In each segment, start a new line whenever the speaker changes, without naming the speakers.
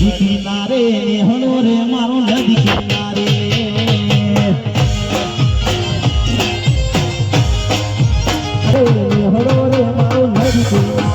નદી કિનારે નેહળો રે મારો નદી કિનારે નેહળો રે મારો નદી કિનારે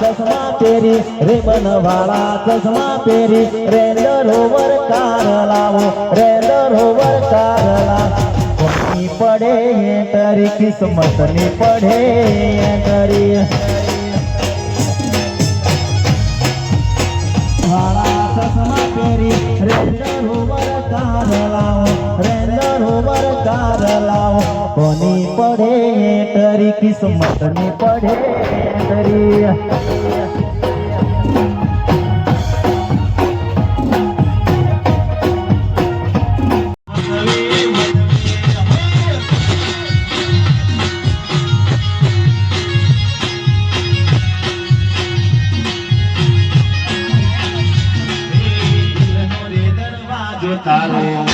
चश्मा पेरी रे बनवाला चश्मा पेरी रेंज रोवर कार लावो रेंज रोवर कार लावो कोणी पडे तरी किस्मत ने पडे तरी वाला चश्मा पेरी रेंज रोवर कार लावो रेंज रोवर कार लावो कोणी पडे तरी किस्मत ने पडे तरी तारे